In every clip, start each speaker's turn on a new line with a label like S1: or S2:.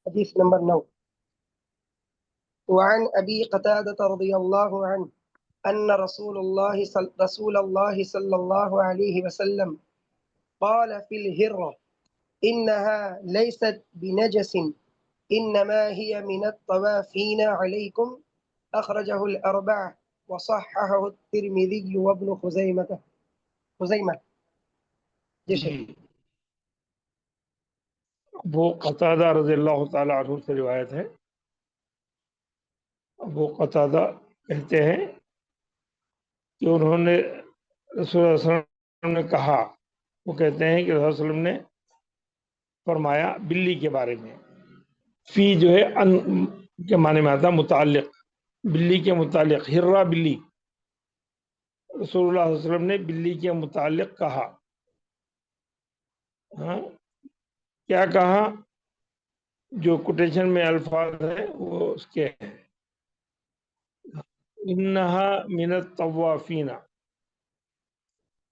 S1: حديث نمبر 9. وعن أبي قتادة رضي الله عنه أن رسول الله صلى الله عليه وسلم قال في الهرة إنها ليست بنجس إنما هي من الطوافين عليكم أخرجه الأربعة وصححه الترمذي وابن خزيمة.
S2: جی ابو قتادہ رضی اللہ تعالی عنہ سے روایت ہے. ابو قتادہ کہتے ہیں کہ انہوں نے رسول اللہ صلی اللہ علیہ وسلم نے کہا، وہ کہتے ہیں کہ رسول اللہ علیہ وسلم نے فرمایا بلی کے بارے میں. فی جو ہے ان کے معنی میں آتا متعلق، بلی کے متعلق. ہرہ بلی، رسول اللہ صلی اللہ علیہ وسلم نے بلی کے متعلق کہا. ہاں کیا کہا؟ جو کوٹیشن میں الفاظ ہیں وہ اس کے ہیں. انہا من الطوافین،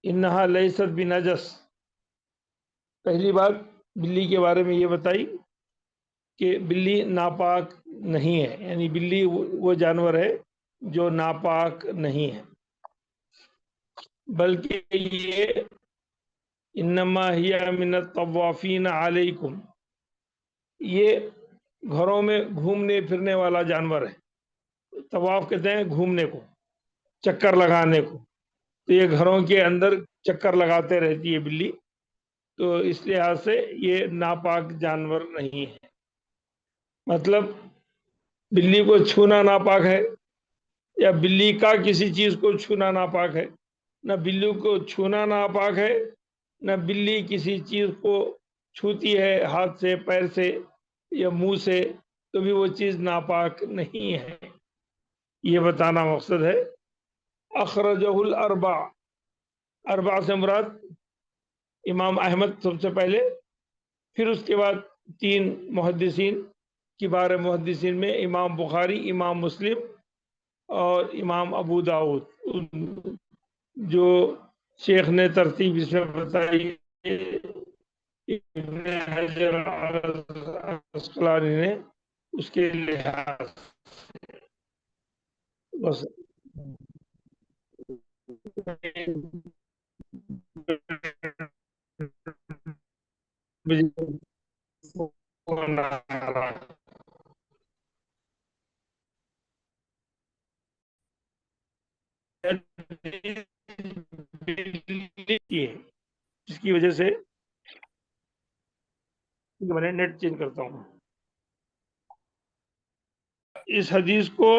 S2: انہا لیست بنجس. پہلی بات بلی کے بارے میں یہ بتائی کہ بلی ناپاک نہیں ہے، یعنی بلی وہ جانور ہے جو ناپاک نہیں ہے، بلکہ یہ انما ہی من الطوافین علیکم، یہ گھروں میں گھومنے پھرنے والا جانور ہے. طواف کہتے ہیں گھومنے کو، چکر لگانے کو. تو یہ گھروں کے اندر چکر لگاتے رہتی ہے بلی، تو اس لحاظ سے یہ ناپاک جانور نہیں ہے. مطلب بلی کو چھونا ناپاک ہے، یا بلی کا کسی چیز کو چھونا ناپاک ہے. نہ بلی کو چھونا ناپاک ہے، نہ بلی کسی چیز کو چھوتی ہے ہاتھ سے، پیر سے یا منہ سے، تو بھی وہ چیز ناپاک نہیں ہے. یہ بتانا مقصد ہے. اخرجہ الاربع، اربع سے مراد امام احمد سب سے پہلے، پھر اس کے بعد 3 محدثین، کبار محدثین میں امام بخاری، امام مسلم اور امام ابو داؤد. جو شیخ نے ترتیب اس میں بتائی ابن حجر عسقلانی نے اس کے لحاظ بس جس کی وجہ سے میں نے نیٹ چینج کرتا ہوں. اس حدیث کو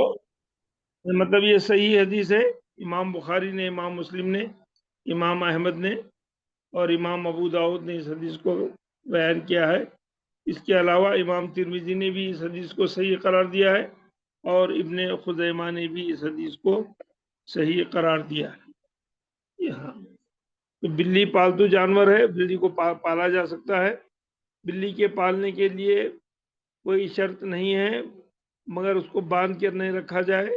S2: مطلب یہ صحیح حدیث ہے. امام بخاری نے، امام مسلم نے، امام احمد نے اور امام ابو داؤد نے اس حدیث کو بیان کیا ہے. اس کے علاوہ امام ترمذی نے بھی اس حدیث کو صحیح قرار دیا ہے، اور ابن خزیمہ نے بھی اس حدیث کو صحیح قرار دیا ہے. بلی پالتو جانور ہے، بلی کو پالا جا سکتا ہے. بلی کے پالنے کے لیے کوئی شرط نہیں ہے، مگر اس کو باندھ کر نہیں رکھا جائے،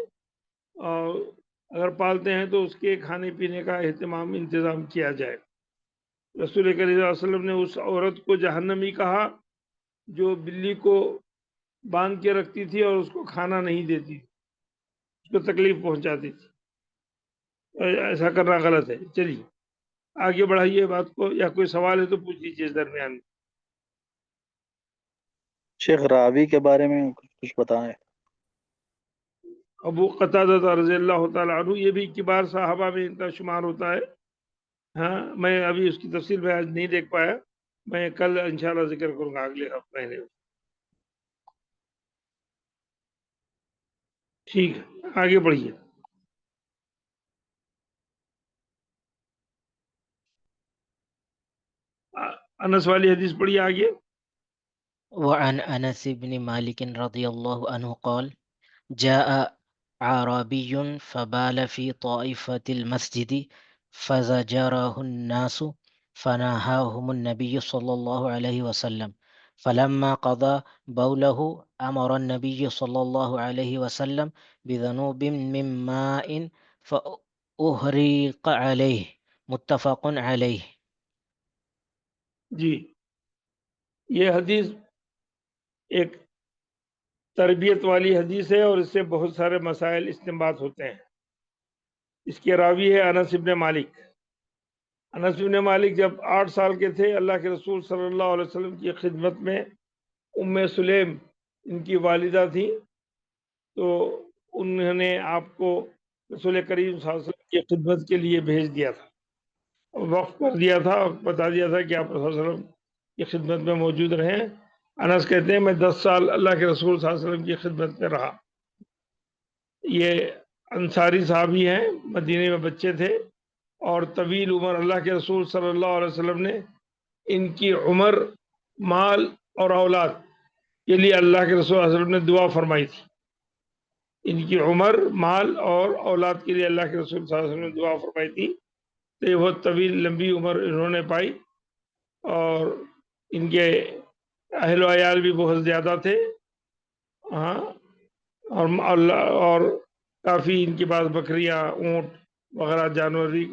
S2: اور اگر پالتے ہیں تو اس کے کھانے پینے کا انتظام کیا جائے. رسول کریم صلی اللہ علیہ وسلم نے اس عورت کو جہنمی کہا جو بلی کو باندھ کے رکھتی تھی اور اس کو کھانا نہیں دیتی، اس کو تکلیف پہنچاتی تھی. ایسا کرنا غلط ہے. چلیے آگے بڑھائیے بات کو، یا کوئی سوال ہے تو پوچھ لیجیے اس درمیان میں.
S3: شیخ راوی کے بارے میں کچھ بتائیں.
S2: ابو قتادہ رضی اللہ تعالیٰ عنہ، یہ بھی کبار صحابہ میں ان کا شمار ہوتا ہے. ہاں میں ابھی اس کی تفصیل میں آج نہیں دیکھ پایا، میں کل انشاءاللہ ذکر کروں گا اگلے مہینے میں. ٹھیک ہے آگے بڑھیے. انس والی حدیث پڑھیے آگے.
S4: وعن انس بن مالك رضي الله عنه قال جاء عربي فبال في طائفة المسجد فزجره الناس فنهاهم النبي صلى الله عليه وسلم فلما قضى بوله أمر النبي صلى الله عليه وسلم بذنوب من ماء فأهريق عليه متفق عليه.
S2: جی یہ حدیث ایک تربیت والی حدیث ہے اور اس سے بہت سارے مسائل استنباط ہوتے ہیں۔ اس کے راوی ہے انس ابن مالک۔ انس ابن مالک جب 8 سال کے تھے، اللہ کے رسول صلی اللہ علیہ وسلم کی خدمت میں ام سلیم ان کی والدہ تھی، تو انہوں نے آپ کو رسول کریم صلی اللہ علیہ وسلم کی خدمت کے لیے بھیج دیا تھا، وقف کر دیا تھا اور بتا دیا تھا کہ آپ صلی اللہ علیہ وسلم کی خدمت میں موجود رہیں۔ انس کہتے ہیں میں 10 سال اللہ کے رسول صلی اللہ علیہ وسلم کی خدمت میں رہا۔ یہ انصاری صحابی ہیں، مدینے میں بچے تھے اور طویل عمر، اللہ کے رسول صلی اللہ علیہ وسلم نے ان کی عمر، مال اور اولاد کے لیے اللہ کے رسول صلی اللہ علیہ وسلم نے دعا فرمائی تھی۔ ان کی عمر، مال اور اولاد کے لیے اللہ کے رسول صلی اللہ علیہ وسلم نے دعا فرمائی تھی، تو یہ بہت طویل لمبی عمر انہوں نے پائی، اور ان کے اہل و عیال بھی بہت زیادہ تھے، ہاں، اور کافی ان کے پاس بکریاں، اونٹ وغیرہ جانور بھی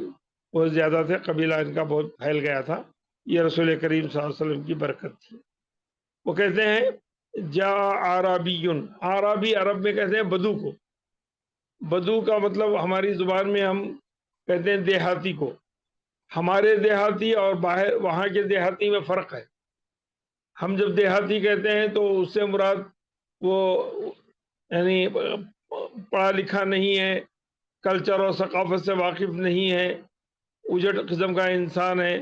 S2: بہت زیادہ تھے، قبیلہ ان کا بہت پھیل گیا تھا۔ یہ رسول کریم صلی اللہ علیہ وسلم کی برکت تھی۔ وہ کہتے ہیں جا عربی، عربی عرب میں کہتے ہیں بدو کو۔ بدو کا مطلب ہماری زبان میں ہم کہتے ہیں دیہاتی کو، ہمارے دیہاتی اور باہر وہاں کے دیہاتی میں فرق ہے۔ ہم جب دیہاتی کہتے ہیں تو اس سے مراد وہ یعنی پڑھا لکھا نہیں ہے، کلچر اور ثقافت سے واقف نہیں ہے، اجڑ قسم کا انسان ہے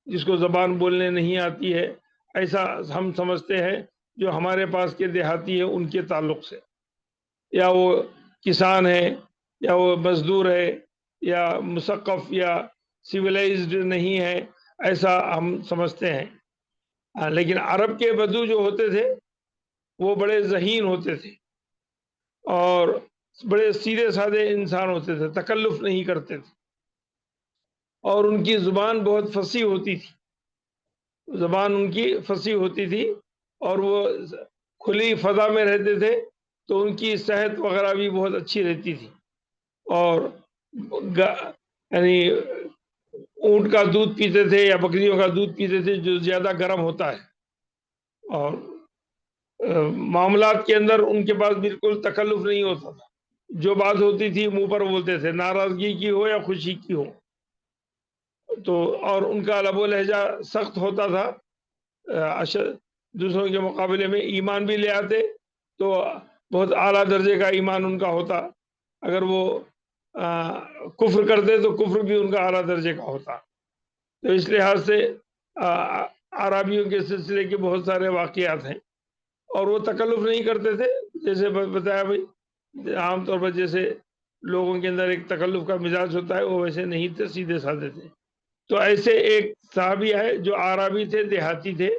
S2: جس کو زبان بولنے نہیں آتی ہے، ایسا ہم سمجھتے ہیں جو ہمارے پاس کے دیہاتی ہیں ان کے تعلق سے، یا وہ کسان ہے یا وہ مزدور ہے یا مثقف یا سویلائزڈ نہیں ہے، ایسا ہم سمجھتے ہیں۔ لیکن عرب کے بدو جو ہوتے تھے وہ بڑے ذہین ہوتے تھے اور بڑے سیدھے سادے انسان ہوتے تھے، تکلف نہیں کرتے تھے، اور ان کی زبان بہت فصیح ہوتی تھی، زبان ان کی فصیح ہوتی تھی، اور وہ کھلی فضا میں رہتے تھے تو ان کی صحت وغیرہ بھی بہت اچھی رہتی تھی، اور یعنی اونٹ کا دودھ پیتے تھے یا بکریوں کا دودھ پیتے تھے جو زیادہ گرم ہوتا ہے، اور معاملات کے اندر ان کے پاس بالکل تکلف نہیں ہوتا تھا، جو بات ہوتی تھی منہ پر بولتے تھے، ناراضگی کی ہو یا خوشی کی ہو، تو اور ان کا لب و لہجہ سخت ہوتا تھا، دوسروں کے مقابلے میں ایمان بھی لے آتے تو بہت اعلیٰ درجے کا ایمان ان کا ہوتا، اگر وہ کفر کرتے تو کفر بھی ان کا اعلیٰ درجے کا ہوتا۔ تو اس لحاظ سے عربیوں کے سلسلے کے بہت سارے واقعات ہیں، اور وہ تکلف نہیں کرتے تھے، جیسے بتایا بھائی عام طور پر جیسے لوگوں کے اندر ایک تکلف کا مزاج ہوتا ہے، وہ ویسے نہیں تھے، سیدھے سادے تھے۔ تو ایسے ایک صحابی ہے جو عربی تھے، دیہاتی تھے،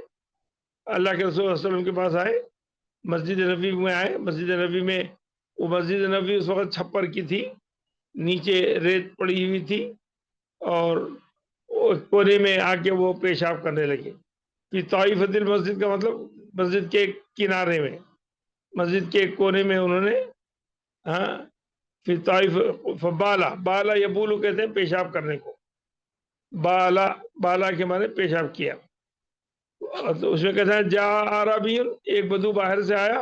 S2: اللہ کے رسول صلی اللہ علیہ وسلم کے پاس آئے، مسجد نبی میں آئے۔ مسجد نبی میں، وہ مسجد نبی اس وقت چھپر کی تھی، نیچے ریت پڑی ہوئی تھی، اور کونے میں آ کے وہ پیشاب کرنے لگے۔ فی طائفۃ المسجد کا مطلب مسجد کے کنارے میں، مسجد کے کونے میں انہوں نے فی طائف بالا یبولو کہتے ہیں پیشاب کرنے کو، بالا کے معنی پیشاب کیا۔ تو اس میں کہتے ہیں جا عربی، ایک بدو باہر سے آیا،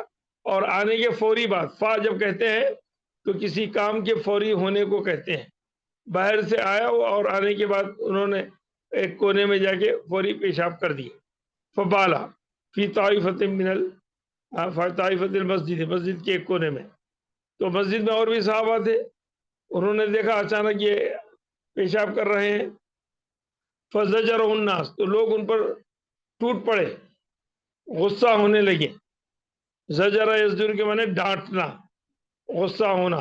S2: اور آنے کے فوری بعد، فا جب کہتے ہیں تو کسی کام کے فوری ہونے کو کہتے ہیں، باہر سے آیا اور آنے کے بعد انہوں نے ایک کونے میں جا کے فوری پیشاب کر دی۔ فبالا فی طائفۃ المسجد، مسجد کے ایک کونے میں۔ تو مسجد میں اور بھی صحابہ تھے، انہوں نے دیکھا اچانک یہ پیشاب کر رہے ہیں، فزجرہ الناس، تو لوگ ان پر ٹوٹ پڑے، غصہ ہونے لگے۔ زجرہ یزجر کے معنی ڈانٹنا، غصہ ہونا،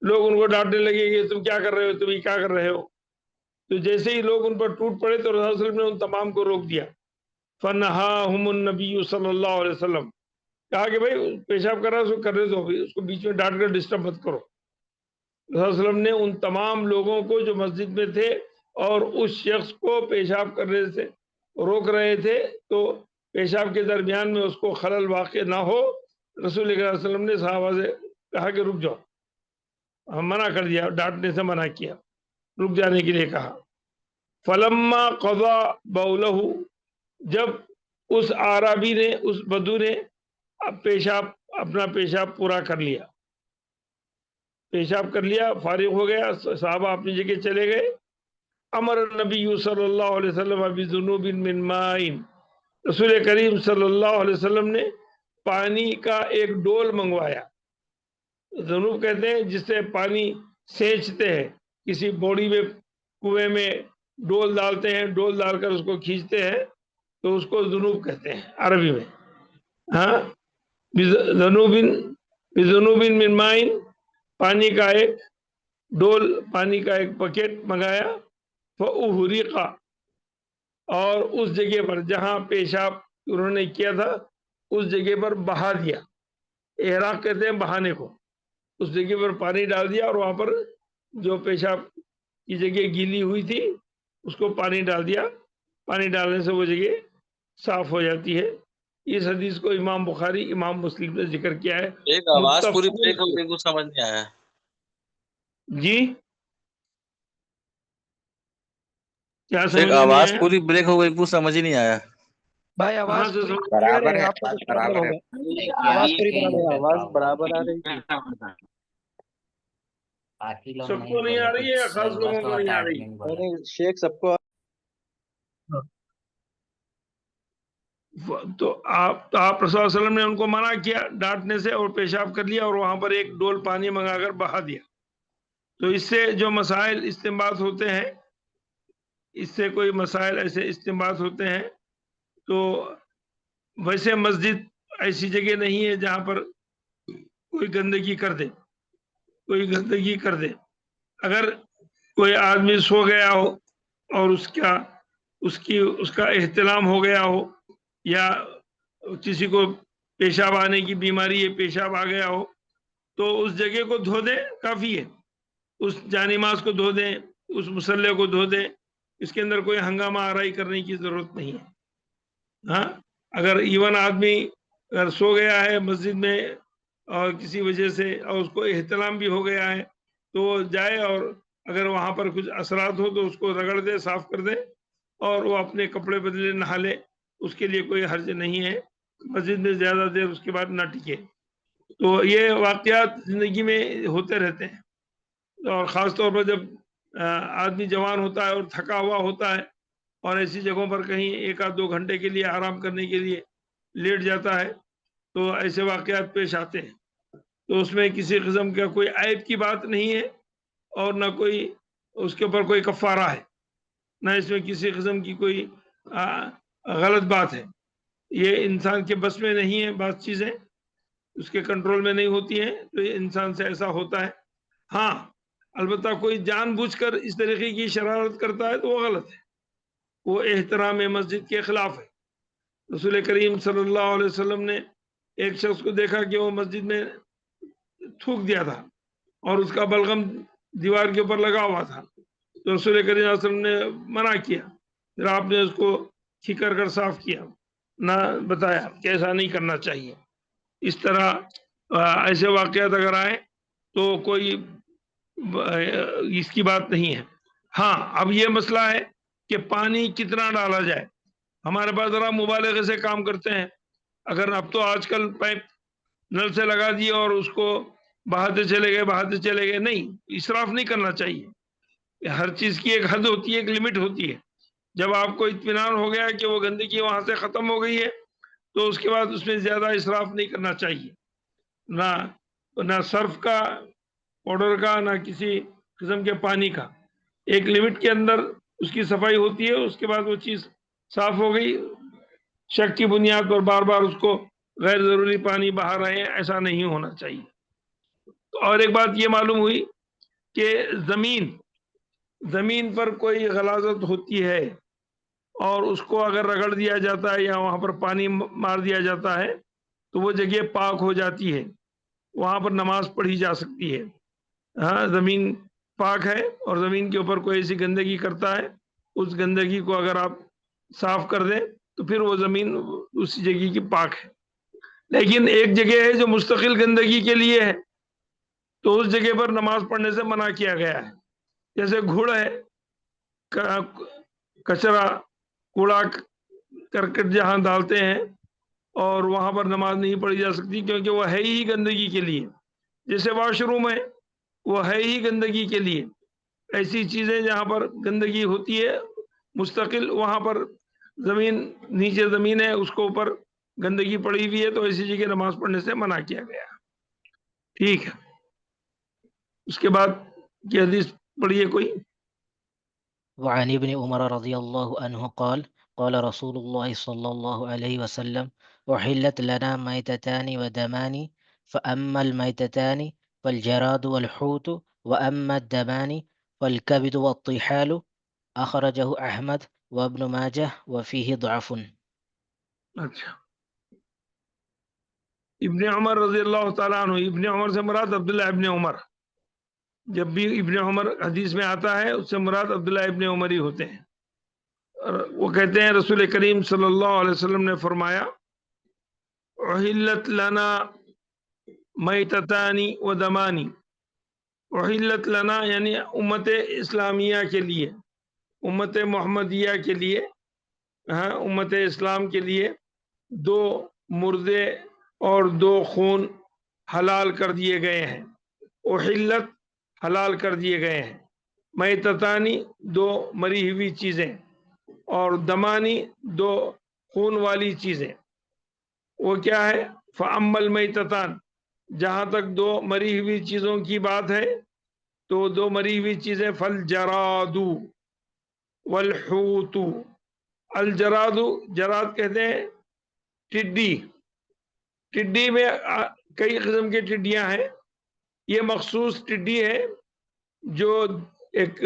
S2: لوگ ان کو ڈانٹنے لگے کہ تم کیا کر رہے ہو، تم یہ کیا کر رہے ہو۔ تو جیسے ہی لوگ ان پر ٹوٹ پڑے تو رسول اللہ علیہ وسلم نے ان تمام کو روک دیا۔ فنہاہم النبی صلی اللہ علیہ وسلم، کہا کہ بھائی پیشاب کر رہا ہے اس کو کرنے دو، اس کو بیچ میں ڈانٹ کر ڈسٹرب مت کرو۔ رسول اللہ علیہ وسلم نے ان تمام لوگوں کو جو مسجد میں تھے اور اس شخص کو پیشاب کرنے سے روک رہے تھے، تو پیشاب کے درمیان میں اس کو خلل واقع نہ ہو، رسول اللہ علیہ وسلم نے صحابہ سے کہا کہ رک جاؤ، منع کر دیا، ڈانٹنے سے منع کیا، رک جانے کے لیے کہا۔ فلما قضا بولہ، جب اس عربی نے، اس بدو نے پیشاب اپنا پیشاب پورا کر لیا، پیشاب کر لیا، فارغ ہو گیا، صحابہ اپنی جگہ چلے گئے. امر نبی صلی اللہ علیہ وسلم بذنوب من ماء، رسول کریم صلی اللہ علیہ وسلم نے پانی کا ایک ڈول منگوایا. ذنوب کہتے ہیں جس سے پانی سینچتے ہیں، کسی بوڑی میں کنویں میں ڈول ڈالتے ہیں، ڈول ڈال کر اس کو کھینچتے ہیں تو اس کو ذنوب کہتے ہیں عربی میں. ہاں، بذنوب من ماء، پانی کا ایک ڈول، پانی کا ایک بکیٹ منگایا. فأحرق، اور اس جگہ پر جہاں پیشاب انہوں نے کیا تھا اس جگہ پر بہا دیا. احراق کہتے ہیں بہانے کو. اس جگہ پر پانی ڈال دیا اور وہاں پر جو پیشاب کی جگہ گیلی ہوئی تھی اس کو پانی ڈال دیا. پانی ڈالنے سے وہ جگہ صاف ہو جاتی ہے. اس حدیث کو امام بخاری، امام مسلم نے ذکر کیا ہے.
S5: ایک آواز پوری بریک ہو گئی، کچھ سمجھ نہیں آیا.
S2: جی کیا
S5: ایک
S2: سمجھ میں نہیں
S5: آواز
S2: آیا؟
S5: پوری بریک ہو گئی، کچھ سمجھ ہی نہیں آیا.
S1: بھائی
S2: کہاں
S1: آواز
S2: سے
S1: پوری
S2: سمجھ؟
S1: کلیئر
S6: برابر
S1: ہے،
S6: ہے،
S1: آپ کو
S6: آواز
S1: کچھ پرابلم
S6: برابر
S1: ہو
S6: ہے.
S1: گیا؟ آواز پوری برابر ہے.
S3: آواز برابر آ رہی ہے.
S6: باقی لوگ
S2: سب
S6: نہیں
S2: کو نہیں
S6: بولے
S2: آ رہی ہے یا
S6: کچھ،
S2: خاص لوگوں
S6: بس
S2: کو نہیں
S6: بتا
S2: آ رہی؟
S6: ایڈمن بولا.
S3: نہیں شیخ سب کو
S2: تو آپ رسول صلی اللہ علیہ وسلم نے ان کو منع کیا ڈانٹنے سے، اور پیشاب کر لیا اور وہاں پر ایک ڈول پانی منگا کر بہا دیا. تو اس سے جو مسائل استنباط ہوتے ہیں، اس سے کوئی مسائل ایسے استنباط ہوتے ہیں. تو ویسے مسجد ایسی جگہ نہیں ہے جہاں پر کوئی گندگی کر دے، کوئی گندگی کر دے. اگر کوئی آدمی سو گیا ہو اور اس کا احتلام ہو گیا ہو، یا کسی کو پیشاب آنے کی بیماری ہے، پیشاب آ گیا ہو، تو اس جگہ کو دھو دیں، کافی ہے. اس جانماز کو دھو دیں، اس مسلح کو دھو دیں. اس کے اندر کوئی ہنگامہ آرائی کرنے کی ضرورت نہیں ہے. ہاں، اگر ایون آدمی اگر سو گیا ہے مسجد میں اور کسی وجہ سے، اور اس کو احتلام بھی ہو گیا ہے، تو وہ جائے اور اگر وہاں پر کچھ اثرات ہو تو اس کو رگڑ دے، صاف کر دے، اور وہ اپنے کپڑے بدلے نہا لے. اس کے لیے کوئی حرج نہیں ہے. مسجد میں زیادہ دیر اس کے بعد نہ ٹکے. تو یہ واقعات زندگی میں ہوتے رہتے ہیں، اور خاص طور پر جب آدمی جوان ہوتا ہے اور تھکا ہوا ہوتا ہے اور ایسی جگہوں پر کہیں 1-2 گھنٹے کے لیے آرام کرنے کے لیے لیٹ جاتا ہے تو ایسے واقعات پیش آتے ہیں. تو اس میں کسی قسم کا کوئی عیب کی بات نہیں ہے، اور نہ کوئی اس کے اوپر کوئی کفارہ ہے، نہ اس میں کسی قسم کی کوئی غلط بات ہے. یہ انسان کے بس میں نہیں ہے، بعض چیزیں اس کے کنٹرول میں نہیں ہوتی ہیں، تو یہ انسان سے ایسا ہوتا ہے. ہاں، البتہ کوئی جان بوجھ کر اس طریقے کی شرارت کرتا ہے تو وہ غلط ہے، وہ احترام مسجد کے خلاف ہے. رسول کریم صلی اللہ علیہ وسلم نے ایک شخص کو دیکھا کہ وہ مسجد میں تھوک دیا تھا اور اس کا بلغم دیوار کے اوپر لگا ہوا تھا. تو رسول کریم صلی اللہ علیہ وسلم نے منع کیا، پھر آپ نے اس کو کھکر کر صاف کیا، نہ بتایا کہ ایسا نہیں کرنا چاہیے. اس طرح ایسے واقعات اگر آئیں تو کوئی اس کی بات نہیں ہے. ہاں، اب یہ مسئلہ ہے کہ پانی کتنا ڈالا جائے. ہمارے پاس ذرا مبالغے سے کام کرتے ہیں. اگر اب تو آج کل پائپ نل سے لگا دیے اور اس کو بہاتے چلے گئے. نہیں، اسراف نہیں کرنا چاہیے. ہر چیز کی ایک حد ہوتی ہے، ایک لمٹ ہوتی ہے. جب آپ کو اطمینان ہو گیا کہ وہ گندگی وہاں سے ختم ہو گئی ہے تو اس کے بعد اس میں زیادہ اسراف نہیں کرنا چاہیے، نہ صرف کا، پاؤڈر کا، نہ کسی قسم کے پانی کا. ایک لمٹ کے اندر اس کی صفائی ہوتی ہے، اس کے بعد وہ چیز صاف ہو گئی. شک کی بنیاد پر بار بار اس کو غیر ضروری پانی بہا رہے ہیں، ایسا نہیں ہونا چاہیے. اور ایک بات یہ معلوم ہوئی کہ زمین پر کوئی غلاظت ہوتی ہے اور اس کو اگر رگڑ دیا جاتا ہے یا وہاں پر پانی مار دیا جاتا ہے تو وہ جگہ پاک ہو جاتی ہے، وہاں پر نماز پڑھی جا سکتی ہے. ہاں، زمین پاک ہے اور زمین کے اوپر کوئی ایسی گندگی کرتا ہے، اس گندگی کو اگر آپ صاف کر دیں تو پھر وہ زمین اس جگہ کی پاک ہے. لیکن ایک جگہ ہے جو مستقل گندگی کے لیے ہے، تو اس جگہ پر نماز پڑھنے سے منع کیا گیا ہے. جیسے گھڑ ہے، کچرا، کوڑا کرکٹ جہاں ڈالتے ہیں اور وہاں پر نماز نہیں پڑھی جا سکتی کیونکہ وہ ہے ہی گندگی کے لیے. جیسے واش روم ہے وہ ہے ہی گندگی کے لیے. ایسی چیزیں جہاں پر گندگی ہوتی ہے مستقل، وہاں پر زمین نیچے زمین ہے اس کو اوپر گندگی پڑی ہوئی ہے تو ایسی جگہ نماز پڑھنے سے منع کیا گیا. ٹھیک ہے، اس کے بعد کی حدیث پڑھیے کوئی.
S4: وعن ابن عمر رضي الله عنه قال قال رسول الله صلى الله عليه وسلم أحلت لنا ميتتان ودمان فأما الميتتان فالجراد والحوت وأما الدمان فالكبد والطحال أخرجه أحمد وابن ماجه وفيه ضعف.
S2: اچھا، ابن عمر رضی اللہ تعالیٰ عنہ، ابن عمر سے مراد عبداللہ ابن عمر. جب بھی ابن عمر حدیث میں آتا ہے اس سے مراد عبداللہ ابن عمر ہی ہوتے ہیں. اور وہ کہتے ہیں رسول کریم صلی اللہ علیہ وسلم نے فرمایا احلت لنا میتتانی و دمانی. احلت لنا یعنی امت اسلامیہ کے لیے، امت محمدیہ کے لیے، امت اسلام کے لیے 2 مردے اور 2 خون حلال کر دیے گئے ہیں. احلت حلال کر دیے گئے ہیں. میتتانی 2 مری ہوئی چیزیں اور دمانی 2 خون والی چیزیں. وہ کیا ہے؟ فَأَمَّا الْمَيْتَتَانِ، جہاں تک 2 مری ہوئی چیزوں کی بات ہے تو 2 مری ہوئی چیزیں فَالْجَرَادُ وَالْحُوتُ. الجراد، جراد کہتے ہیں ٹڈی. ٹڈی میں کئی قسم کے ٹڈیاں ہیں. یہ مخصوص ٹڈی ہے جو ایک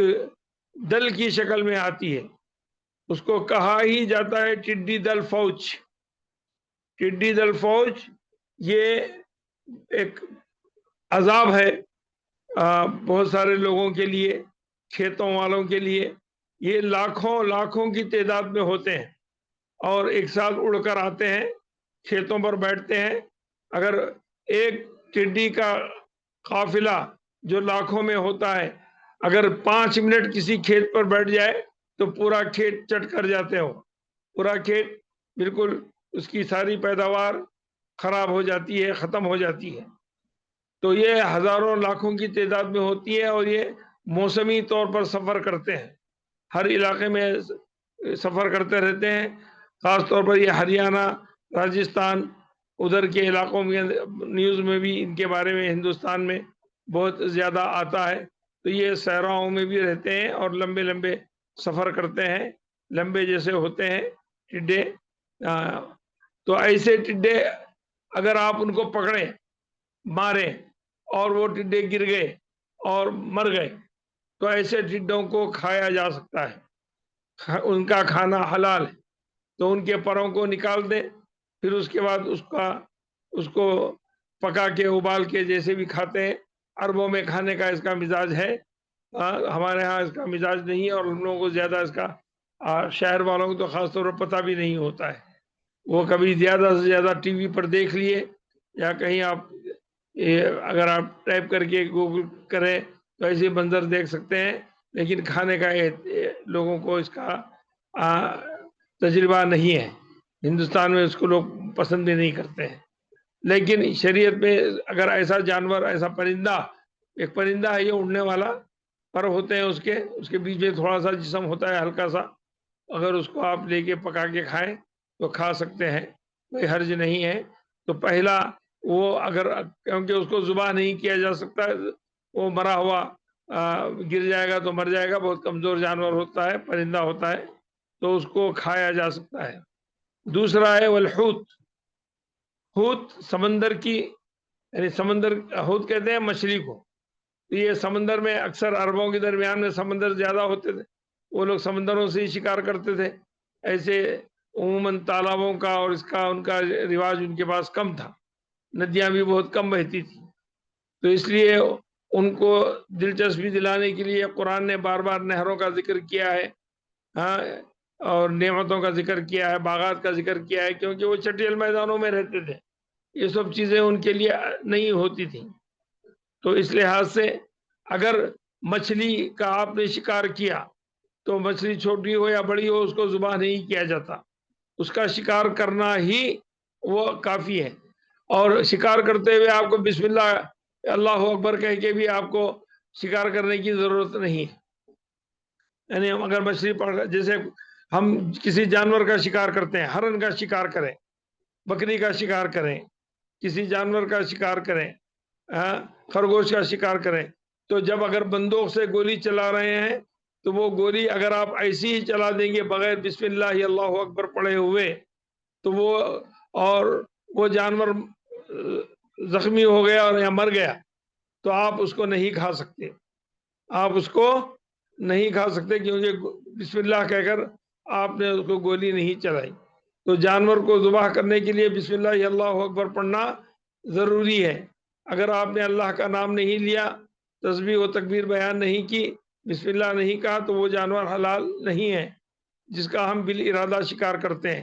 S2: دل کی شکل میں آتی ہے، اس کو کہا ہی جاتا ہے ٹڈی دل فوج. ٹڈی دل فوج یہ ایک عذاب ہے بہت سارے لوگوں کے لیے، کھیتوں والوں کے لیے. یہ لاکھوں کی تعداد میں ہوتے ہیں اور ایک ساتھ اڑ کر آتے ہیں، کھیتوں پر بیٹھتے ہیں. اگر ایک ٹڈی کا قافلہ جو لاکھوں میں ہوتا ہے اگر 5 منٹ کسی کھیت پر بیٹھ جائے تو پورا کھیت چٹ کر جاتے ہو. پورا کھیت بالکل اس کی ساری پیداوار خراب ہو جاتی ہے، ختم ہو جاتی ہے. تو یہ ہزاروں لاکھوں کی تعداد میں ہوتی ہے اور یہ موسمی طور پر سفر کرتے ہیں، ہر علاقے میں سفر کرتے رہتے ہیں. خاص طور پر یہ ہریانہ، راجستھان، ادھر کے علاقوں میں نیوز میں بھی ان کے بارے میں ہندوستان میں بہت زیادہ آتا ہے. تو یہ صحراؤں میں بھی رہتے ہیں اور لمبے لمبے سفر کرتے ہیں، لمبے جیسے ہوتے ہیں ٹڈے. تو ایسے ٹڈے اگر آپ ان کو پکڑیں، ماریں اور وہ ٹڈے گر گئے اور مر گئے تو ایسے ٹڈوں کو کھایا جا سکتا ہے، ان کا کھانا حلال ہے. تو ان کے پروں کو نکال دیں، پھر اس کے بعد اس کو پکا کے ابال کے جیسے بھی کھاتے ہیں. عربوں میں کھانے کا اس کا مزاج ہے، ہمارے ہاں اس کا مزاج نہیں ہے اور ہم لوگوں کو زیادہ اس کا شہر والوں کو تو خاص طور پر پتہ بھی نہیں ہوتا ہے. وہ کبھی زیادہ سے زیادہ ٹی وی پر دیکھ لیے یا کہیں آپ اگر آپ ٹائپ کر کے گوگل کریں تو ایسے منظر دیکھ سکتے ہیں، لیکن کھانے کا لوگوں کو اس کا تجربہ نہیں ہے. ہندوستان میں اس کو لوگ پسند بھی نہیں کرتے ہیں. لیکن شریعت میں اگر ایسا جانور، ایسا پرندہ، ایک پرندہ ہے یہ اڑنے والا، پر ہوتے ہیں اس کے بیچ میں تھوڑا سا جسم ہوتا ہے ہلکا سا، اگر اس کو آپ لے کے پکا کے کھائیں تو کھا سکتے ہیں، کوئی حرج نہیں ہے. تو پہلا وہ اگر کیونکہ اس کو ذبح نہیں کیا جا سکتا، وہ مرا ہوا گر جائے گا تو مر جائے گا، بہت کمزور جانور ہوتا ہے، پرندہ ہوتا ہے، تو اس کو کھایا جا سکتا ہے. دوسرا ہے والحوت. حوت سمندر کی، یعنی حوت کہتے ہیں مچھلی کو. یہ سمندر میں اکثر عربوں کے درمیان میں سمندر زیادہ ہوتے تھے، وہ لوگ سمندروں سے ہی شکار کرتے تھے. ایسے عموماً تالابوں کا اور ان کا رواج ان کے پاس کم تھا، ندیاں بھی بہت کم بہتی تھی. تو اس لیے ان کو دلچسپی دلانے کے لیے قرآن نے بار بار نہروں کا ذکر کیا ہے، اور نعمتوں کا ذکر کیا ہے، باغات کا ذکر کیا ہے، کیونکہ وہ چٹیل میدانوں میں رہتے تھے، یہ سب چیزیں ان کے لیے نہیں ہوتی تھیں. تو اس لحاظ سے اگر مچھلی کا آپ نے شکار کیا تو مچھلی چھوٹی ہو یا بڑی ہو اس کو ذبح نہیں کیا جاتا، اس کا شکار کرنا ہی وہ کافی ہے. اور شکار کرتے ہوئے آپ کو بسم اللہ اللہ اکبر کہہ کے بھی آپ کو شکار کرنے کی ضرورت نہیں ہے. یعنی ہم اگر مچھلی پکڑ، جیسے ہم کسی جانور کا شکار کرتے ہیں، ہرن کا شکار کریں، بکری کا شکار کریں، کسی جانور کا شکار کریں، خرگوش کا شکار کریں، تو جب اگر بندوق سے گولی چلا رہے ہیں تو وہ گولی اگر آپ ایسی ہی چلا دیں گے بغیر بسم اللہ اللہ اکبر پڑھے ہوئے، تو وہ جانور زخمی ہو گیا اور یا مر گیا تو آپ اس کو نہیں کھا سکتے. آپ اس کو نہیں کھا سکتے کیونکہ بسم اللہ کہہ کر آپ نے اس کو گولی نہیں چلائی. تو جانور کو ذبح کرنے کے لیے بسم اللہ اللہ اکبر پڑھنا ضروری ہے. اگر آپ نے اللہ کا نام نہیں لیا، تسبیح و تکبیر بیان نہیں کی، بسم اللہ نہیں کہا، تو وہ جانور حلال نہیں ہے جس کا ہم بالارادہ شکار کرتے ہیں.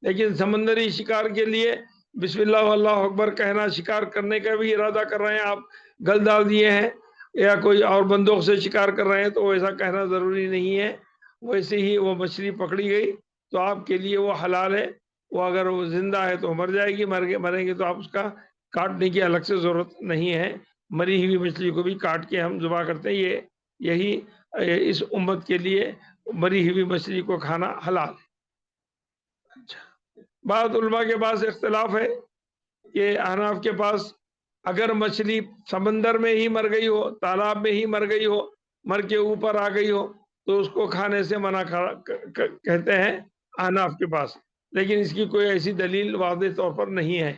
S2: لیکن سمندری شکار کے لیے بسم اللہ اللہ اکبر کہنا، شکار کرنے کا بھی ارادہ کر رہے ہیں، آپ گل ڈال دیے ہیں یا کوئی اور بندوق سے شکار کر رہے ہیں، تو ایسا کہنا ضروری نہیں ہے. ویسے ہی وہ مچھلی پکڑی گئی تو آپ کے لیے وہ حلال ہے. وہ اگر وہ زندہ ہے تو مر جائے گی، مریں گے تو آپ اس کا کاٹنے کی الگ سے ضرورت نہیں ہے. مری ہوئی مچھلی کو بھی کاٹ کے ہم ذبح کرتے ہیں. یہی اس امت کے لیے مری ہوئی مچھلی کو کھانا حلال ہے. اچھا، بعض علماء کے پاس اختلاف ہے کہ احناف کے پاس اگر مچھلی سمندر میں ہی مر گئی ہو، تالاب میں ہی مر گئی ہو، مر کے اوپر آ گئی ہو، تو اس کو کھانے سے منع کہتے ہیں احناف کے پاس. لیکن اس کی کوئی ایسی دلیل واضح طور پر نہیں ہے،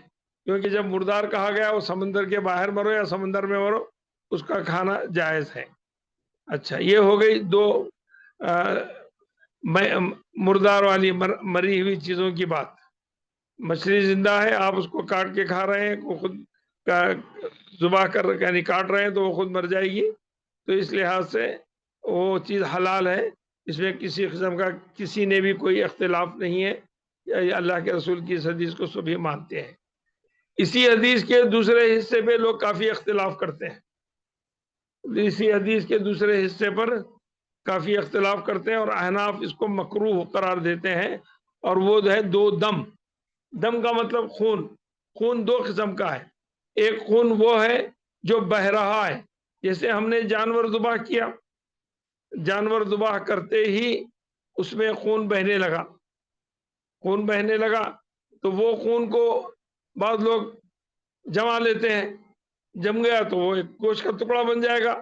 S2: کیونکہ جب مردار کہا گیا وہ سمندر کے باہر مرو یا سمندر میں مرو، اس کا کھانا جائز ہے. اچھا، یہ ہو گئی دو مردار والی مری ہوئی چیزوں کی بات. مچھلی زندہ ہے، آپ اس کو کاٹ کے کھا رہے ہیں، وہ خود ذبح کر یعنی کاٹ رہے ہیں تو وہ خود مر جائے گی. تو اس لحاظ سے وہ چیز حلال ہے، اس میں کسی قسم کا کسی نے بھی کوئی اختلاف نہیں ہے. اللہ کے رسول کی اس حدیث کو سبھی مانتے ہیں. اسی حدیث کے دوسرے حصے پہ لوگ کافی اختلاف کرتے ہیں. اسی حدیث کے دوسرے حصے پر کافی اختلاف کرتے ہیں اور احناف اس کو مکروہ قرار دیتے ہیں. اور وہ ہے دو دم. دم کا مطلب خون. خون دو قسم کا ہے. ایک خون وہ ہے جو بہ رہا ہے، جیسے ہم نے جانور ذبح کیا، جانور ذبح کرتے ہی اس میں خون بہنے لگا، خون بہنے لگا تو وہ خون کو بعض لوگ جما لیتے ہیں. جم گیا تو وہ ایک گوشت کا ٹکڑا بن جائے گا،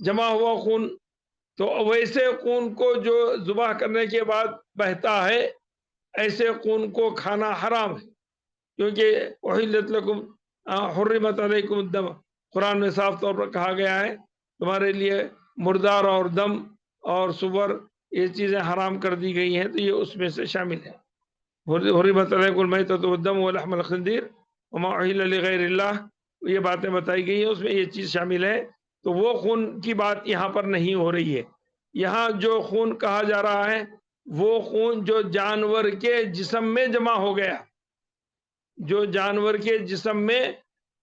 S2: جمع ہوا خون. تو ویسے خون کو جو ذبح کرنے کے بعد بہتا ہے، ایسے خون کو کھانا حرام ہے، کیونکہ احلت لکم حرمت علیکم الدم، قرآن میں صاف طور پر کہا گیا ہے تمہارے لیے مردار اور دم اور سور یہ چیزیں حرام کر دی گئی ہیں. تو یہ اس میں سے شامل ہے. حرمت علیکم المیتۃ والدم ولحم الخنزیر وما اہل لغیر اللہ، یہ باتیں بتائی گئی ہیں، اس میں یہ چیز شامل ہے. تو وہ خون کی بات یہاں پر نہیں ہو رہی ہے. یہاں جو خون کہا جا رہا ہے وہ خون جو جانور کے جسم میں جمع ہو گیا، جو جانور کے جسم میں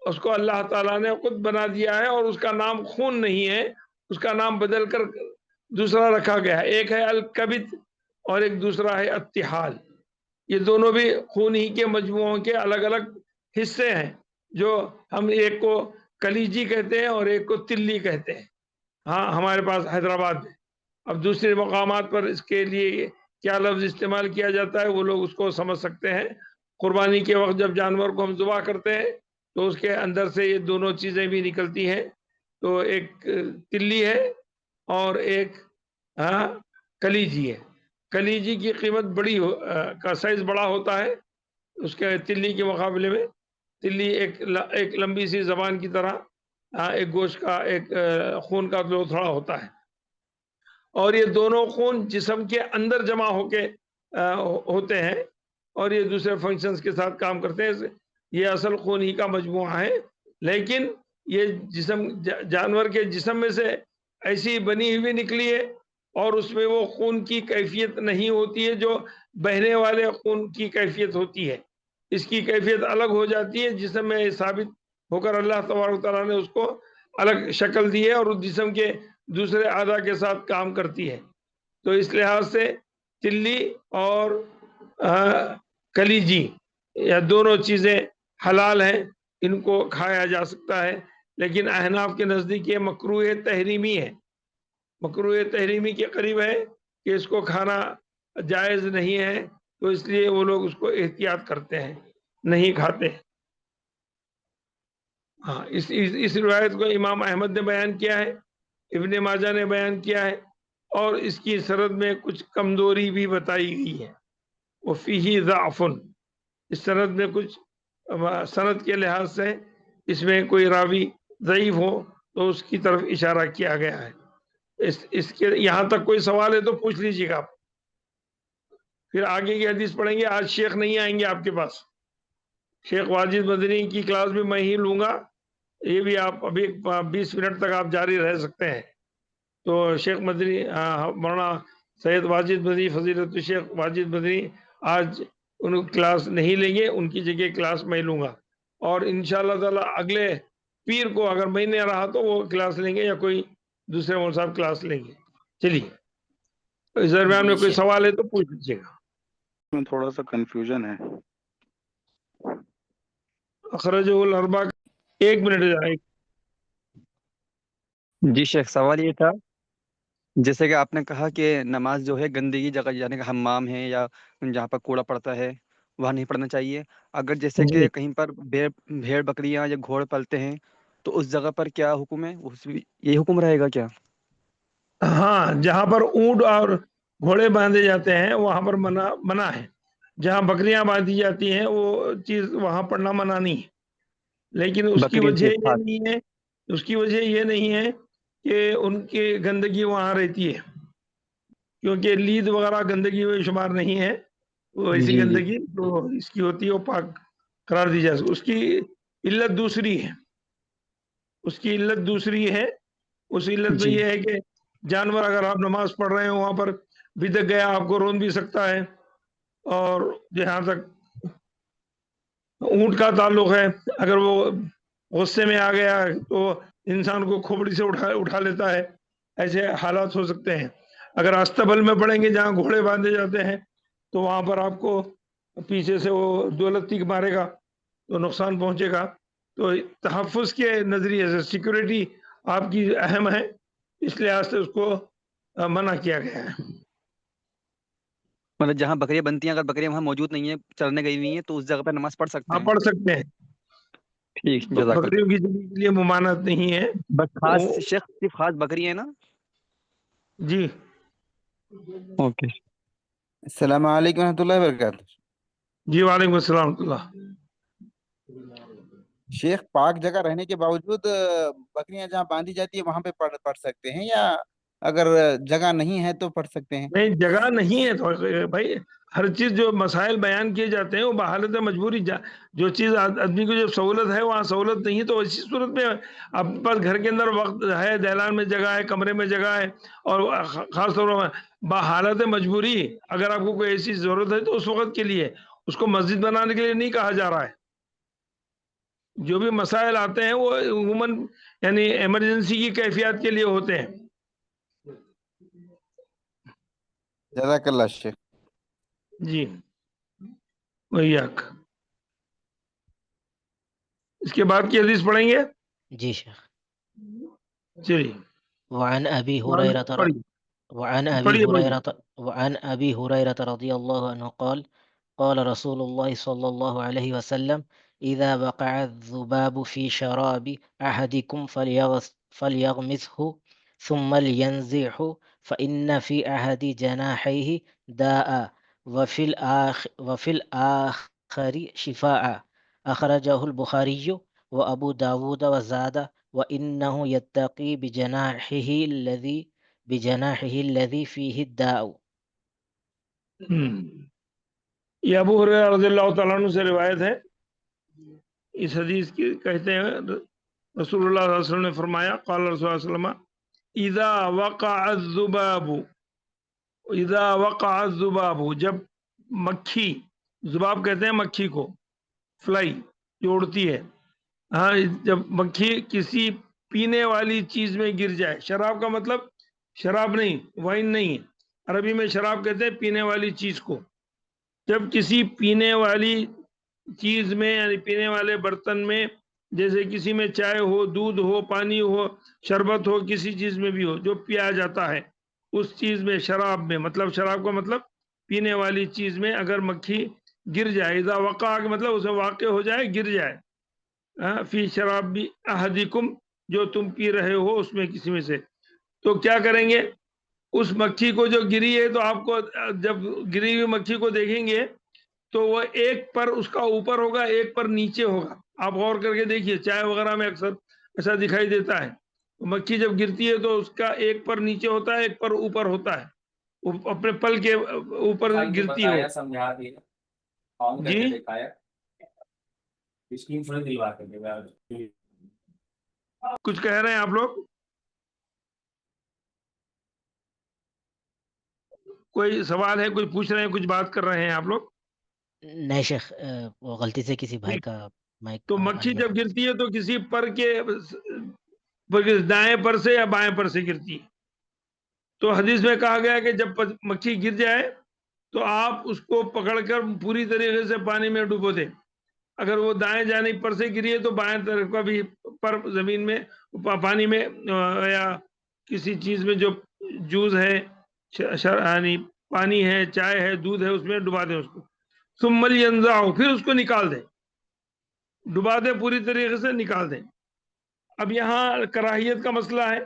S2: اس کو اللہ تعالیٰ نے خود بنا دیا ہے، اور اس کا نام خون نہیں ہے، اس کا نام بدل کر دوسرا رکھا گیا ہے. ایک ہے الکبد اور ایک دوسرا ہے الطحال. یہ دونوں بھی خون ہی کے مجموعوں کے الگ الگ حصے ہیں، جو ہم ایک کو کلیجی کہتے ہیں اور ایک کو تلی کہتے ہیں. ہاں، ہمارے پاس حیدرآباد میں. اب دوسرے مقامات پر اس کے لیے کیا لفظ استعمال کیا جاتا ہے وہ لوگ اس کو سمجھ سکتے ہیں. قربانی کے وقت جب جانور کو ہم ذبح کرتے ہیں تو اس کے اندر سے یہ دونوں چیزیں بھی نکلتی ہیں. تو ایک تلی ہے اور ایک کلیجی ہے. کلیجی کی قیمت بڑی کا سائز بڑا ہوتا ہے اس کے تلی کے مقابلے میں. تلی ایک لمبی سی زبان کی طرح ایک گوشت کا ایک خون کا لوتھڑا ہوتا ہے. اور یہ دونوں خون جسم کے اندر جمع ہو کے ہوتے ہیں اور یہ دوسرے فنکشنز کے ساتھ کام کرتے ہیں. یہ اصل خون ہی کا مجموعہ ہے، لیکن یہ جانور کے جسم میں سے ایسی بنی ہوئی نکلی ہے اور اس میں وہ خون کی کیفیت نہیں ہوتی ہے جو بہنے والے خون کی کیفیت ہوتی ہے. اس کی کیفیت الگ ہو جاتی ہے. جسم میں ثابت ہو کر اللہ تبارک تعالیٰ نے اس کو الگ شکل دی ہے اور اس جسم کے دوسرے اعضاء کے ساتھ کام کرتی ہے. تو اس لحاظ سے تلی اور کلیجی یا دونوں چیزیں حلال ہیں، ان کو کھایا جا سکتا ہے، لیکن احناف کے نزدیک یہ مکروہ تحریمی ہے، مکروہ تحریمی کے قریب ہے کہ اس کو کھانا جائز نہیں ہے، تو اس لیے وہ لوگ اس کو احتیاط کرتے ہیں، نہیں کھاتے ہیں۔ ہاں، اس روایت کو امام احمد نے بیان کیا ہے، ابن ماجہ نے بیان کیا ہے، اور اس کی سند میں کچھ کمزوری بھی بتائی گئی ہے، وفیہ ضعف، اس سند میں کچھ سند کے لحاظ سے اس میں کوئی راوی ضعیف ہو تو اس کی طرف اشارہ کیا گیا ہے۔ اس کے یہاں تک کوئی سوال ہے تو پوچھ لیجیے گا آپ، پھر آگے کی حدیث پڑھیں گے۔ آج شیخ نہیں آئیں گے آپ کے پاس، شیخ واجد مدنی کی کلاس بھی میں ہی لوں گا، یہ بھی آپ ابھی 20 منٹ تک آپ جاری رہ سکتے ہیں۔ تو شیخ مدنی مولانا سید واجد مدنی، فضیلت شیخ واجد مدنی آج ان کلاس نہیں لیں گے، ان کی جگہ کلاس میں لوں گا، اور انشاءاللہ تعالی اگلے پیر کو اگر میں نہیں رہا تو وہ کلاس لیں گے یا کوئی دوسرے مول صاحب کلاس لیں گے۔ چلیے، اس درمیان میں کوئی سوال ہے تو پوچھ لیجیے گا۔
S6: میں تھوڑا سا کنفیوژن ہے۔
S2: اخرجہ الاربعہ، 1 منٹ جائے۔
S7: جی شیخ، سوال یہ تھا جیسے کہ آپ نے کہا کہ نماز جو ہے گندگی جگہ، یعنی کہ حمام ہے یا جہاں پر کوڑا پڑتا ہے وہاں نہیں پڑھنا چاہیے۔ اگر جیسے
S2: جی
S7: کہ کہیں پر بھیڑ بکریاں یا گھوڑ پلتے ہیں تو اس جگہ پر کیا حکم ہے؟ یہی حکم رہے گا کیا؟
S2: ہاں، جہاں پر اونٹ اور گھوڑے باندھے جاتے ہیں وہاں پر منع ہے، جہاں بکریاں باندھی جاتی ہیں وہ چیز وہاں پڑھنا منع نہیں ہے، لیکن اس کی
S7: بکری
S2: وجہ
S7: کے
S2: یہ
S7: خاص
S2: نہیں ہے، اس کی وجہ یہ نہیں ہے کہ ان کی گندگی وہاں رہتی ہے، کیونکہ لید وغیرہ گندگی میں شمار نہیں ہے، وہ ایسی
S7: جی جی
S2: گندگی تو اس کی ہوتی ہے وہ پاک قرار دی جائے۔ اس کی علت دوسری ہے، اس کی علت دوسری ہے، اس علت میں
S7: جی
S2: یہ ہے کہ جانور اگر آپ نماز پڑھ رہے ہیں وہاں پر بدک گیا آپ کو رون بھی سکتا ہے، اور جہاں تک اونٹ کا تعلق ہے اگر وہ غصے میں آ گیا تو انسان کو کھوپڑی سے اٹھا لیتا ہے، ایسے حالات ہو سکتے ہیں۔ اگر استبل میں پڑیں گے جہاں گھوڑے باندھے جاتے ہیں تو وہاں پر آپ کو پیچھے سے وہ دولتی مارے گا تو نقصان پہنچے گا، تو تحفظ کے نظریے سے سیکورٹی آپ کی اہم ہے، اس لحاظ سے اس کو منع کیا گیا ہے۔
S7: مطلب جہاں بکریاں بنتی ہیں، اگر بکریاں وہاں موجود نہیں ہیں، چرنے گئی ہوئی ہیں، تو اس جگہ پر نماز پڑھ سکتے
S2: آپ
S7: ہیں؟
S2: پڑھ سکتے ہیں،
S7: ٹھیک، جزاک
S2: بکریوں کی جگہ کے لیے ممانعت نہیں ہے۔
S7: اللہ۔ بس خاص شیخ صرف خاص بکری ہے نا؟
S2: جی،
S7: اوکے۔
S8: السلام علیکم ورحمۃ اللہ وبرکاتہ۔
S2: جی وعلیکم السلام ورحمۃ اللہ۔
S8: شیخ، پاک جگہ رہنے کے باوجود بکریاں جہاں باندھی جاتی ہے وہاں پہ پڑھ سکتے ہیں، یا اگر جگہ نہیں ہے تو پڑھ سکتے ہیں؟
S2: نہیں، جگہ نہیں ہے تو بھائی ہر چیز جو مسائل بیان کیے جاتے ہیں وہ بحالت مجبوری، جو چیز آدمی کو جب سہولت ہے وہاں سہولت نہیں ہے تو اسی صورت میں آپ کے پاس گھر کے اندر وقت ہے، دہلان میں جگہ ہے، کمرے میں جگہ ہے، اور خاص طور پر بحالت مجبوری اگر آپ کو کوئی ایسی ضرورت ہے تو اس وقت کے لیے، اس کو مسجد بنانے کے لیے نہیں کہا جا رہا ہے۔ جو بھی مسائل آتے ہیں وہ عموماً یعنی ایمرجنسی کی کیفیات کے لیے ہوتے ہیں۔
S8: جزاک اللہ شیخ۔
S2: جی، ویاک۔ اس کے بعد کی حدیث پڑھیں گے؟
S4: جی شیخ۔
S2: چلیے،
S4: وعن أبي هريرة
S2: پڑھیے
S4: وعن أبي
S2: پڑھیے پڑھیے۔
S4: هريرة وعن أبي هريرة رضي الله عنه قال قال رسول الله صلى الله عليه وسلم إذا وقع الذباب في شراب أحدكم فليغمسه ثم لينزعه فإن في أحد جناحيه داء وفي الآخر شفاء أخرجه البخاري وأبو داود وزاد وإنه يتقي بجناحه الذي فيه الداء۔
S2: یہ ابو ہریرہ رضی اللہ تعالیٰ عنہ سے روایت ہے۔ اس حدیث کی کہتے ہیں رسول اللہ صلی اللہ علیہ وسلم نے فرمایا، قال رسول اللہ صلی اللہ علیہ وسلم اذا وقع الذباب، اذا وقع الذباب، جب مکھی، ذباب کہتے ہیں مکھی کو، فلائی جو اڑتی ہے، ہاں، جب مکھی کسی پینے والی چیز میں گر جائے، شراب کا مطلب شراب نہیں، وائن نہیں، عربی میں شراب کہتے ہیں پینے والی چیز کو، جب کسی پینے والی چیز میں یعنی پینے والے برتن میں، جیسے کسی میں چائے ہو، دودھ ہو، پانی ہو، شربت ہو، کسی چیز میں بھی ہو جو پیا جاتا ہے، اس چیز میں، شراب میں، مطلب شراب کا مطلب پینے والی چیز میں اگر مکھی گر جائے، اذا وقع کا مطلب اسے واقع ہو جائے، گر جائے، فی شراب احدکم، جو تم پی رہے ہو اس میں کسی میں سے، تو کیا کریں گے؟ اس مکھی کو جو گری ہے، تو آپ کو جب گری ہوئی مکھی کو دیکھیں گے تو وہ ایک پر اس کا اوپر ہوگا، ایک پر نیچے ہوگا. آپ غور کر کے دیکھیے، چائے وغیرہ میں اکثر ایسا دکھائی دیتا ہے. مکھی جب گرتی ہے تو اس کا ایک پر نیچے ہوتا ہے، ایک پر اوپر ہوتا ہے، اپنے پل کے اوپر گرتی ہو. جی کچھ کہہ رہے ہیں آپ لوگ؟ کوئی سوال ہے، کوئی پوچھ رہے ہیں، کچھ بات کر رہے ہیں آپ لوگ؟
S4: نہیں شیخ، وہ غلطی سے کسی بھائی کا مائک
S2: تو
S4: آن
S2: مکھی
S4: کیا
S2: جب
S4: تھا.
S2: گرتی ہے تو کسی پر کے دائیں پر سے یا بائیں پر سے گرتی ہے. تو حدیث میں کہا گیا کہ جب مکھی گر جائے تو آپ اس کو پکڑ کر پوری طریقے سے پانی میں ڈبو دیں. اگر وہ دائیں جانب پر سے گری ہے تو بائیں طرف کا بھی پر زمین میں، پانی میں، یا کسی چیز میں جو جوس ہے، یعنی پانی ہے، چائے ہے، دودھ ہے، اس میں ڈبا دیں اس کو. ثم لینزعہ، پھر اس کو نکال دیں، ڈبا دیں، پوری طریقے سے نکال دیں. اب یہاں کراہیت کا مسئلہ ہے.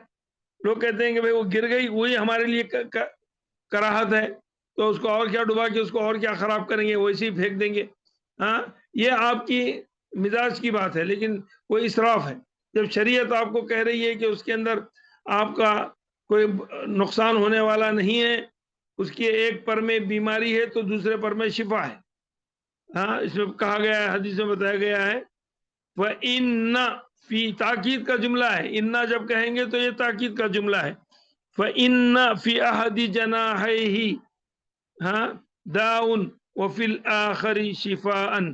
S2: لوگ کہتے ہیں کہ بھئی وہ گر گئی، وہی ہمارے لیے کراہت ہے، تو اس کو اور کیا ڈبا کے اس کو اور کیا خراب کریں گے، ویسے ہی پھینک دیں گے. ہاں، یہ آپ کی مزاج کی بات ہے، لیکن وہ اسراف ہے. جب شریعت آپ کو کہہ رہی ہے کہ اس کے اندر آپ کا کوئی نقصان ہونے والا نہیں ہے، اس کی ایک پر میں بیماری ہے تو دوسرے پر میں شفا ہے. ہاں، اس میں کہا گیا ہے، حدیث میں بتایا گیا ہے، وَإِنَّ فی تاکید کا جملہ ہے. اِنَّ جب کہیں گے تو یہ تاکید کا جملہ ہے. فَإِنَّ فِي أَحَدِ جَنَاحَيْهِ دَاءٌ وَفِي الْآخَرِ شِفَاءً،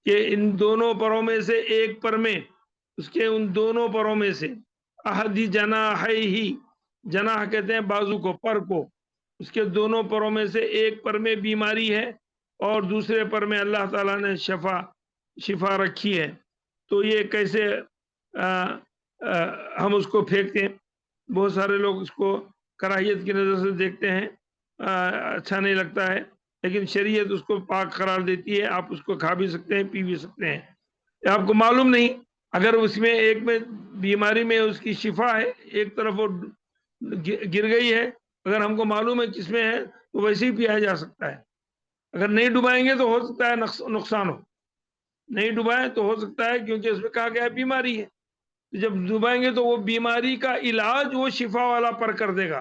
S2: کہ ان دونوں پروں میں سے ایک پر میں، اس کے ان دونوں پروں میں سے، احدی جناحیہ، جناح کہتے ہیں بازو کو، پر کو، اس کے دونوں پروں میں سے ایک پر میں بیماری ہے اور دوسرے پر میں اللہ تعالیٰ نے شفا رکھی ہے. تو یہ کیسے ہم اس کو پھینکتے ہیں؟ بہت سارے لوگ اس کو کراہیت کی نظر سے دیکھتے ہیں، اچھا نہیں لگتا ہے، لیکن شریعت اس کو پاک قرار دیتی ہے. آپ اس کو کھا بھی سکتے ہیں، پی بھی سکتے ہیں. آپ کو معلوم نہیں، اگر اس میں ایک میں بیماری میں اس کی شفا ہے، ایک طرف وہ گر گئی ہے، اگر ہم کو معلوم ہے کس میں ہے تو ویسے ہی پیا جا سکتا ہے. اگر نہیں ڈبائیں گے تو ہو سکتا ہے نقصان ہو. نہیں ڈبائیں تو ہو سکتا ہے، کیونکہ اس میں کہا گیا ہے بیماری ہے. جب ڈبائیں گے تو وہ بیماری کا علاج وہ شفا والا پر کر دے گا.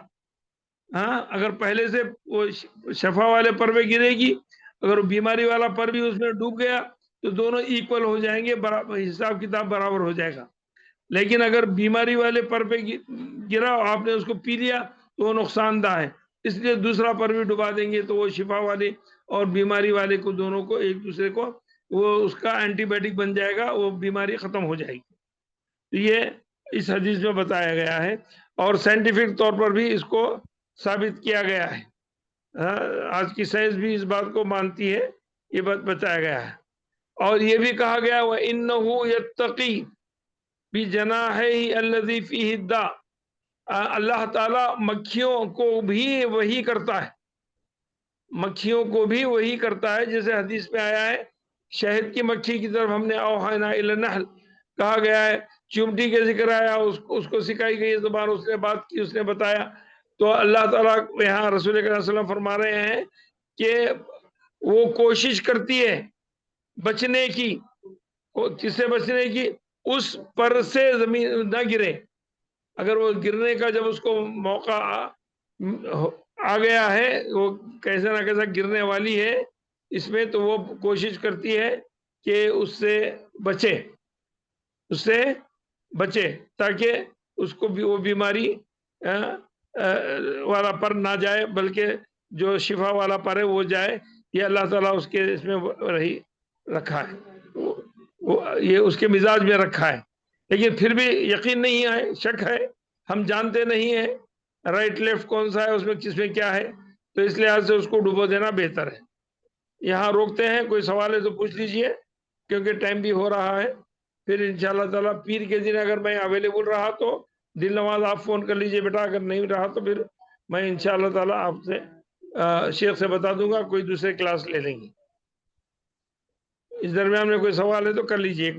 S2: ہاں، اگر پہلے سے وہ شفا والے پر میں گرے گی، اگر بیماری والا پر بھی اس میں ڈوب گیا تو دونوں ایکول ہو جائیں گے، حساب کتاب برابر ہو جائے گا. لیکن اگر بیماری والے پر پہ گرا اور آپ نے اس کو پی لیا تو وہ نقصان دہ ہے. اس لیے دوسرا پر بھی ڈبا دیں گے تو وہ شفا والے اور بیماری والے کو، دونوں کو ایک دوسرے کو، وہ اس کا اینٹی بائیوٹک بن جائے گا، وہ بیماری ختم ہو جائے گی. یہ اس حدیث میں بتایا گیا ہے، اور سائنٹیفک طور پر بھی اس کو ثابت کیا گیا ہے. آج کی سائنس بھی اس بات کو مانتی ہے، یہ بات بتایا گیا ہے. اور یہ بھی کہا گیا وَإِنَّهُ يَتَّقِي بِجَنَاحَيْهِ الَّذِي فِيهِ الدَّاءُ، اللہ تعالیٰ مکھیوں کو بھی وہی کرتا ہے، مکھیوں کو بھی وہی کرتا ہے. جیسے حدیث میں آیا ہے، شہد کی مکھی کی طرف ہم نے اوحینا الی النحل کہا گیا ہے، چمٹی کے ذکر آیا، اس کو سکھائی گئی زبان، اس نے بات کی، اس نے بتایا. تو اللہ تعالیٰ یہاں رسول کریم صلی اللہ علیہ وسلم فرما رہے ہیں کہ وہ کوشش کرتی ہے بچنے کی. کس سے بچنے کی؟ اس پر سے زمین نہ گرے. اگر وہ گرنے کا جب اس کو موقع آ گیا ہے، وہ کیسا نہ کیسا گرنے والی ہے اس میں، تو وہ کوشش کرتی ہے کہ اس سے بچے، اس سے بچے، تاکہ اس کو بھی وہ بیماری والا پر نہ جائے، بلکہ جو شفا والا پر ہے وہ جائے. یہ اللہ تعالیٰ اس کے اس میں رکھا ہے، یہ اس کے مزاج میں رکھا ہے. لیکن پھر بھی یقین نہیں ہے، شک ہے، ہم جانتے نہیں ہیں رائٹ لیفٹ کون سا ہے، اس میں کس میں کیا ہے، تو اس لحاظ سے اس کو ڈبو دینا بہتر ہے. یہاں روکتے ہیں، کوئی سوال ہے تو پوچھ لیجئے. کیونکہ ٹائم بھی ہو رہا ہے. پھر انشاءاللہ تعالیٰ پیر کے دن اگر میں اویلیبل رہا تو دن نماز آپ فون کر لیجئے بیٹا، اگر نہیں رہا تو پھر میں انشاءاللہ تعالیٰ آپ سے شیخ سے بتا دوں گا، کوئی دوسرے کلاس لے لیں گے. اس درمیان میں کوئی سوال ہے تو کر لیجئے، ایک دو